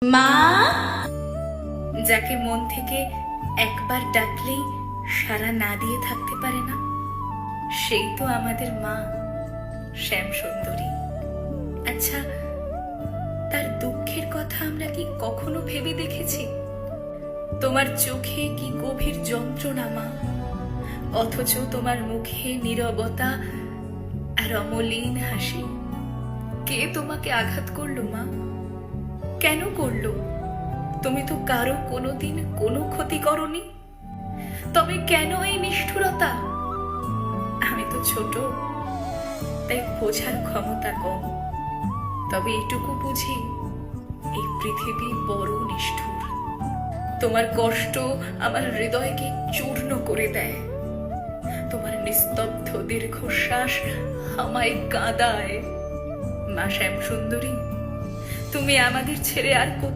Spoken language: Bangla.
মা, যাকে মন থেকে একবার ডাকলেই সাড়া না দিয়ে থাকতে পারে না, সেই তো আমাদের মা শ্যাম সুন্দরী। আচ্ছা, তার দুঃখের কথা আমরা কি কখনো ভেবে দেখেছি? তোমার চোখে কি গভীর যন্ত্রণা মা, অথচ তোমার মুখে নীরবতা আর অমলিন হাসি। কে তোমাকে আঘাত করলো মা? কেন করলো? তুমি তো কারো কোনোদিন কোনো ক্ষতি করনি, তবে কেন এই নিষ্ঠুরতা? আমি তো ছোট, তাই বোঝার ক্ষমতা কম, তবে এটুকু বুঝি এই পৃথিবী বড় নিষ্ঠুর। তোমার কষ্ট আমার হৃদয়কে চূর্ণ করে দেয়, তোমার নিস্তব্ধ দীর্ঘশ্বাস আমায় কাঁদায়। মা শ্যাম সুন্দরী, তুমি আমাদের ছেড়ে আর